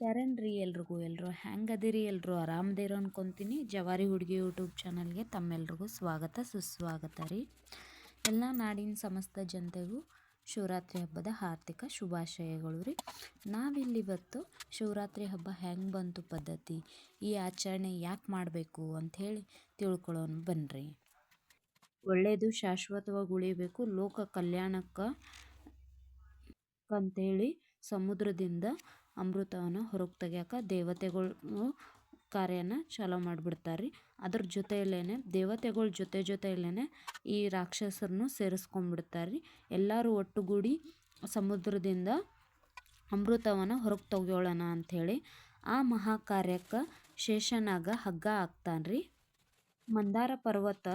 ಶರಣ್ರಿ ಎಲ್ಲರೂ ಹೆಂಗದಿರಿ? ಎಲ್ಲರೂ ಆರಾಮದಿರೋ ಅನ್ಕೊತೀನಿ. ಜವಾರಿ ಹುಡುಗಿ ಯೂಟ್ಯೂಬ್ ಚಾನಲ್ಗೆ ತಮ್ಮೆಲ್ರಿಗೂ ಸ್ವಾಗತ ಸುಸ್ವಾಗತ ರೀ. ಎಲ್ಲ ನಾಡಿನ ಸಮಸ್ತ ಜನತೆಗೂ ಶಿವರಾತ್ರಿ ಹಬ್ಬದ ಹಾರ್ದಿಕ ಶುಭಾಶಯಗಳು ರೀ. ನಾವಿಲ್ಲಿವತ್ತು ಶಿವರಾತ್ರಿ ಹಬ್ಬ ಹೆಂಗೆ ಬಂತು ಪದ್ಧತಿ, ಈ ಆಚರಣೆ ಯಾಕೆ ಮಾಡಬೇಕು ಅಂಥೇಳಿ ತಿಳ್ಕೊಳ್ಳೋಣ ಬನ್ನಿರಿ. ಒಳ್ಳೆಯದು ಶಾಶ್ವತವಾಗಿ ಉಳಿಬೇಕು, ಲೋಕ ಕಲ್ಯಾಣಕ್ಕೆ ಅಂತೇಳಿ ಸಮುದ್ರದಿಂದ ಅಮೃತವನ್ನು ಹೊರಗೆ ತೆಗಿಯೋಕೆ ದೇವತೆಗಳು ಕಾರ್ಯನ ಚಾಲೂ ಮಾಡಿಬಿಡ್ತಾರೆ. ಅದ್ರ ಜೊತೆಯಲ್ಲೇ ದೇವತೆಗಳ ಜೊತೆಯಲ್ಲೇ ಈ ರಾಕ್ಷಸರನ್ನು ಸೇರಿಸ್ಕೊಂಡ್ಬಿಡ್ತಾರೆ. ಎಲ್ಲರೂ ಒಟ್ಟುಗೂಡಿ ಸಮುದ್ರದಿಂದ ಅಮೃತವನ್ನು ಹೊರಗೆ ತೆಗಿಯೋಣ ಅಂಥೇಳಿ ಆ ಮಹಾ ಕಾರ್ಯಕ್ಕೆ ಶೇಷನಾಗ ಹಗ್ಗ ಹಾಕ್ತಾನ್ರಿ. ಮಂದಾರ ಪರ್ವತ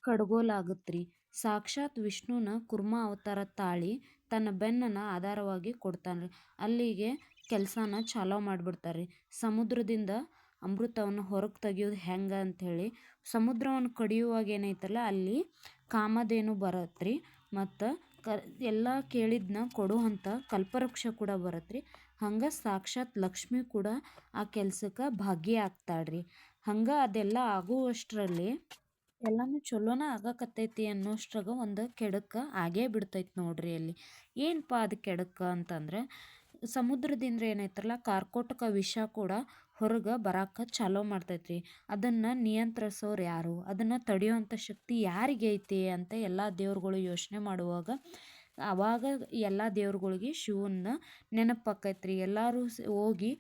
ಕಡ್ಗೋಲಾಗತ್ರಿ. ಸಾಕ್ಷಾತ್ ವಿಷ್ಣುನ ಕುರ್ಮ ಅವತಾರ ತಾಳಿ ತನ್ನ ಬೆನ್ನನ್ನು ಆಧಾರವಾಗಿ ಕೊಡ್ತಾನ್ರಿ. ಅಲ್ಲಿಗೆ ಕೆಲಸನ ಚಾಲೂ ಮಾಡಿಬಿಡ್ತಾರೆ. ಸಮುದ್ರದಿಂದ ಅಮೃತವನ್ನು ಹೊರಗೆ ತೆಗಿಯೋದು ಹೆಂಗೆ ಅಂಥೇಳಿ ಸಮುದ್ರವನ್ನು ಕಡಿಯುವಾಗ ಏನೈತಲ್ಲ ಅಲ್ಲಿ ಕಾಮಧೇನು ಬರತ್ರಿ. ಮತ್ತು ಎಲ್ಲ ಕೇಳಿದ್ನ ಕೊಡುವಂಥ ಕಲ್ಪವೃಕ್ಷ ಕೂಡ ಬರತ್ರಿ. ಹಂಗೆ ಸಾಕ್ಷಾತ್ ಲಕ್ಷ್ಮಿ ಕೂಡ ಆ ಕೆಲಸಕ್ಕೆ ಭಾಗಿಯಾಗ್ತಾಳ್ರಿ. ಹಂಗೆ ಅದೆಲ್ಲ ಆಗುವಷ್ಟರಲ್ಲಿ ಎಲ್ಲನೂ ಚಲೋನ ಆಗಕತ್ತೈತಿ ಅನ್ನೋಷ್ಟ್ರಾಗ ಒಂದು ಕೆಡಕ್ಕೆ ಆಗೇ ಬಿಡ್ತೈತಿ ನೋಡ್ರಿ. ಅಲ್ಲಿ ಏನಪ್ಪ ಅದು ಕೆಡಕ್ಕೆ ಅಂತಂದ್ರೆ ಸಮುದ್ರದಿಂದ ಏನೈತಲ್ಲ ಕಾರ್ಕೋಟಕ ವಿಷ ಕೂಡ ಹೊರಗೆ ಬರೋಕೆ ಚಾಲೂ ಮಾಡ್ತೈತ್ರಿ. ಅದನ್ನು ನಿಯಂತ್ರಿಸೋರು ಯಾರು, ಅದನ್ನು ತಡೆಯುವಂಥ ಶಕ್ತಿ ಯಾರಿಗೆ ಐತಿ ಅಂತ ಎಲ್ಲ ದೇವ್ರುಗಳು ಯೋಚನೆ ಮಾಡುವಾಗ ಆವಾಗ ಎಲ್ಲ ದೇವ್ರುಗಳಿಗೆ ಶಿವನ ನೆನಪಾಕೈತ್ರಿ. ಎಲ್ಲರೂ ಹೋಗಿ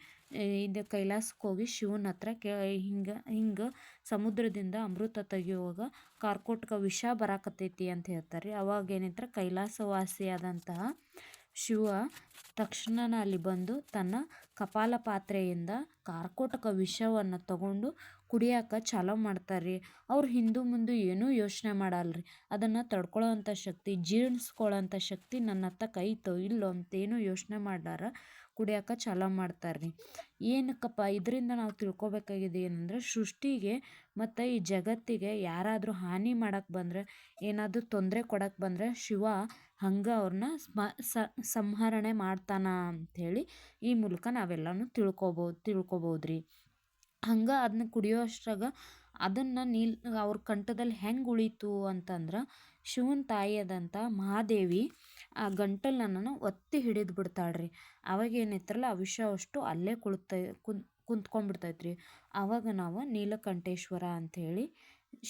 ಇದು ಕೈಲಾಸಕ್ಕೆ ಹೋಗಿ ಶಿವನ ಹತ್ರ ಹಿಂಗೆ ಸಮುದ್ರದಿಂದ ಅಮೃತ ತೆಗಿಯುವಾಗ ಕಾರ್ಕೋಟಕ ವಿಷ ಬರಾಕತ್ತೈತಿ ಅಂತ ಹೇಳ್ತಾರೆ. ಅವಾಗ ಏನೈತ್ರ ಕೈಲಾಸವಾಸಿಯಾದಂತಹ ಶಿವ ತಕ್ಷಣ ಅಲ್ಲಿ ಬಂದು ತನ್ನ ಕಪಾಲ ಪಾತ್ರೆಯಿಂದ ಕಾರ್ಕೋಟಕ ವಿಷವನ್ನು ತಗೊಂಡು ಕುಡಿಯೋಕೆ ಚಾಲೂ ಮಾಡ್ತಾರೆ. ಅವ್ರು ಹಿಂದೂ ಮುಂದೆ ಏನೂ ಯೋಚನೆ ಮಾಡಲ್ರಿ. ಅದನ್ನು ತಡ್ಕೊಳ್ಳೋವಂಥ ಶಕ್ತಿ, ಜೀರ್ಣಿಸ್ಕೊಳ್ಳೋಂಥ ಶಕ್ತಿ ನನ್ನ ಹತ್ತಕ್ಕೆ ಐತೋ ಇಲ್ಲೋ ಅಂತೇನು ಯೋಚನೆ ಮಾಡಾರ ಕುಡಿಯೋಕೆ ಚಾಲೂ ಮಾಡ್ತಾರೆ. ಏನಕ್ಕಪ್ಪ ಇದರಿಂದ ನಾವು ತಿಳ್ಕೊಬೇಕಾಗಿದೆ ಏನಂದ್ರೆ ಸೃಷ್ಟಿಗೆ ಮತ್ತು ಈ ಜಗತ್ತಿಗೆ ಯಾರಾದರೂ ಹಾನಿ ಮಾಡಕ್ಕೆ ಬಂದರೆ, ಏನಾದರೂ ತೊಂದರೆ ಕೊಡಕ್ಕೆ ಬಂದರೆ ಶಿವ ಹಂಗೆ ಅವ್ರನ್ನ ಸಂಹರಣೆ ಮಾಡ್ತಾನ ಅಂಥೇಳಿ ಈ ಮೂಲಕ ನಾವೆಲ್ಲನೂ ತಿಳ್ಕೊಬೋದ್ರಿ. ಹಂಗೆ ಅದನ್ನ ಕುಡಿಯೋ ಅಷ್ಟ್ರಾಗ ಅದನ್ನು ಅವ್ರ ಕಂಠದಲ್ಲಿ ಹೆಂಗೆ ಉಳೀತು ಅಂತಂದ್ರೆ ಶಿವನ ತಾಯಿಯಾದಂಥ ಮಹಾದೇವಿ ಆ ಗಂಟಲನ್ನು ಒತ್ತಿ ಹಿಡಿದು ಬಿಡ್ತಾಳ್ರಿ. ಅವಾಗ ಏನೈತ್ರಲ್ಲ ಆ ವಿಷ ಅಷ್ಟು ಅಲ್ಲೇ ಕುಂತ್ಕೊಂಡ್ಬಿಡ್ತೈತ್ರಿ. ಆವಾಗ ನಾವು ನೀಲಕಂಠೇಶ್ವರ ಅಂಥೇಳಿ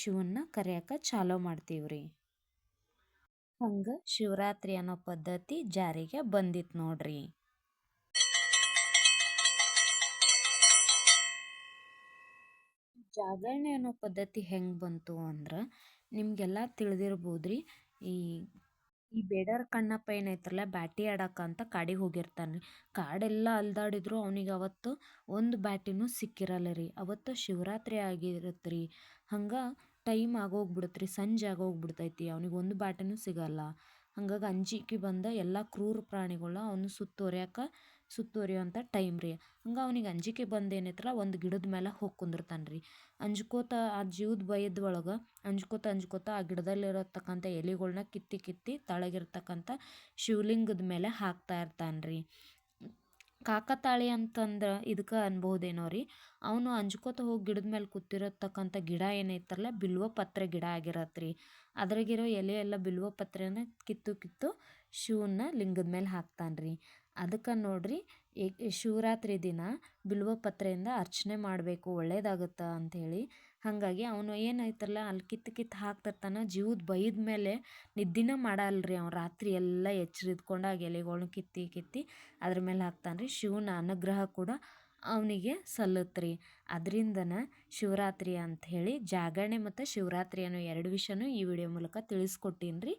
ಶಿವನ್ನ ಕರೆಯೋಕೆ ಚಾಲೂ ಮಾಡ್ತೀವ್ರಿ. ಹಂಗೆ ಶಿವರಾತ್ರಿ ಅನ್ನೋ ಪದ್ಧತಿ ಜಾರಿಗೆ ಬಂದಿತ್ತು ನೋಡ್ರಿ. ಜಾಗರಣೆ ಅನ್ನೋ ಪದ್ಧತಿ ಹೆಂಗೆ ಬಂತು ಅಂದ್ರೆ ನಿಮಗೆಲ್ಲ ತಿಳಿದಿರ್ಬೋದ್ರಿ. ಈ ಬೇಡರ ಕಣ್ಣಪ್ಪ ಏನೈತ್ರಲ್ಲ ಬ್ಯಾಟಿ ಆಡಕ್ಕಂತ ಕಾಡಿಗೆ ಹೋಗಿರ್ತಾನೆ ರೀ. ಕಾಡೆಲ್ಲ ಅಲ್ದಾಡಿದ್ರು ಅವನಿಗೆ ಅವತ್ತು ಒಂದು ಬ್ಯಾಟಿನೂ ಸಿಕ್ಕಿರಲ್ಲ ರೀ. ಅವತ್ತು ಶಿವರಾತ್ರಿ ಆಗಿರುತ್ತೆ ರೀ. ಹಂಗೆ ಟೈಮ್ ಆಗೋಗ್ಬಿಡುತ್ತೆ ರೀ, ಸಂಜೆ ಆಗೋಗ್ಬಿಡ್ತೈತಿ. ಅವನಿಗೆ ಒಂದು ಬ್ಯಾಟಿನೂ ಸಿಗಲ್ಲ. ಹಂಗಾಗಿ ಅಂಜಿಕೆ ಬಂದ ಎಲ್ಲ ಕ್ರೂರ ಪ್ರಾಣಿಗಳನ್ನ ಅವನು ಸುತ್ತುವರಿಯುವಂಥ ಟೈಮ್ ರೀ. ಹಂಗೆ ಅವನಿಗೆ ಅಂಜಿಕೆ ಬಂದು ಏನೈತಲ್ಲ ಒಂದು ಗಿಡದ ಮೇಲೆ ಹೋಗಿ ಕುಂದಿರ್ತಾನೆ ರೀ. ಅಂಜ್ಕೋತ ಆ ಜೀವದ ಭಯದ ಒಳಗೆ ಅಂಜ್ಕೋತ ಆ ಗಿಡದಲ್ಲಿರತಕ್ಕಂಥ ಎಲೆಗಳ್ನ ಕಿತ್ತಿ ತಳಗಿರ್ತಕ್ಕಂಥ ಶಿವಲಿಂಗದ ಮೇಲೆ ಹಾಕ್ತಾ ಇರ್ತಾನೆ ರೀ. ಕಾಕತಾಳಿ ಅಂತಂದ್ರೆ ಇದಕ್ಕೆ ಅನ್ಬೋದೇನೋ ರೀ. ಅವನು ಅಂಜ್ಕೋತ ಹೋಗಿ ಗಿಡದ ಮೇಲೆ ಕೂತಿರತಕ್ಕಂಥ ಗಿಡ ಏನೈತಲ್ಲ ಬಿಲ್ವ ಪತ್ರೆ ಗಿಡ ಆಗಿರತ್ತೆ ರೀ. ಅದ್ರಾಗಿರೋ ಎಲೆ ಎಲ್ಲ ಬಿಲ್ವ ಪತ್ರೆನ ಕಿತ್ತು ಶಿವನ ಲಿಂಗದ ಮೇಲೆ ಹಾಕ್ತಾನೆ ರೀ. ಅದಕ್ಕೆ ನೋಡ್ರಿ ಶಿವರಾತ್ರಿ ದಿನ ಬಿಲ್ವ ಪತ್ರೆಯಿಂದ ಅರ್ಚನೆ ಮಾಡಬೇಕು ಒಳ್ಳೇದಾಗುತ್ತೆ ಅಂಥೇಳಿ. ಹಾಗಾಗಿ ಅವನು ಏನೈತಲ್ಲ ಅಲ್ಲಿ ಕಿತ್ತು ಹಾಕ್ತಿರ್ತಾನೆ. ಜೀವದ ಭಯದ ಮೇಲೆ ನಿದ್ದಿನ ಮಾಡಲ್ರಿ ಅವ್ನು. ರಾತ್ರಿ ಎಲ್ಲ ಎಚ್ಚರಿದ್ಕೊಂಡಾಗ ಎಲೆಗಳ್ನ ಕಿತ್ತಿ ಅದ್ರ ಮೇಲೆ ಹಾಕ್ತಾನೆ ರೀ. ಶಿವನ ಅನುಗ್ರಹ ಕೂಡ ಅವನಿಗೆ ಸಲ್ಲತ್ರಿ. ಅದರಿಂದನ ಶಿವರಾತ್ರಿ ಅಂಥೇಳಿ ಜಾಗರಣೆ ಮತ್ತು ಶಿವರಾತ್ರಿ ಅನ್ನೋ ಎರಡು ವಿಷಯನೂ ಈ ವಿಡಿಯೋ ಮೂಲಕ ತಿಳಿಸ್ಕೊಟ್ಟೀನಿ ರೀ.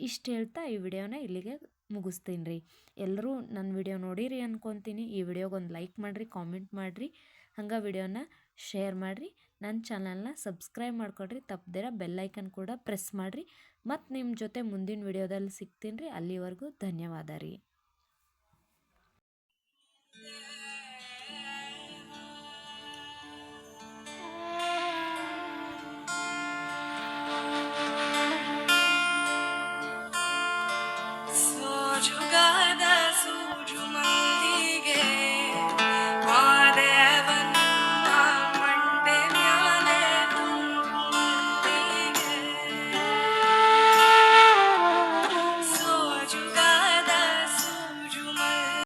ಇಷ್ಟು ಹೇಳ್ತಾ ಈ ವಿಡಿಯೋನ ಇಲ್ಲಿಗೆ ಮುಗಿಸ್ತೀನಿ ರೀ. ಎಲ್ಲರೂ ನನ್ನ ವಿಡಿಯೋ ನೋಡಿರಿ ಅನ್ಕೊತೀನಿ. ಈ ವಿಡಿಯೋಗೊಂದು ಲೈಕ್ ಮಾಡಿರಿ, ಕಾಮೆಂಟ್ ಮಾಡಿರಿ, ಹಂಗೆ ವಿಡಿಯೋನ ಶೇರ್ ಮಾಡಿರಿ. ನನ್ನ ಚಾನಲ್ನ ಸಬ್ಸ್ಕ್ರೈಬ್ ಮಾಡ್ಕೊಡ್ರಿ. ತಪ್ಪದಿರ ಬೆಲ್ಲೈಕನ್ ಕೂಡ ಪ್ರೆಸ್ ಮಾಡಿರಿ. ಮತ್ತು ನಿಮ್ಮ ಜೊತೆ ಮುಂದಿನ ವಿಡಿಯೋದಲ್ಲಿ ಸಿಗ್ತೀನಿ ರೀ. ಅಲ್ಲಿವರೆಗೂ ಧನ್ಯವಾದ ರೀ.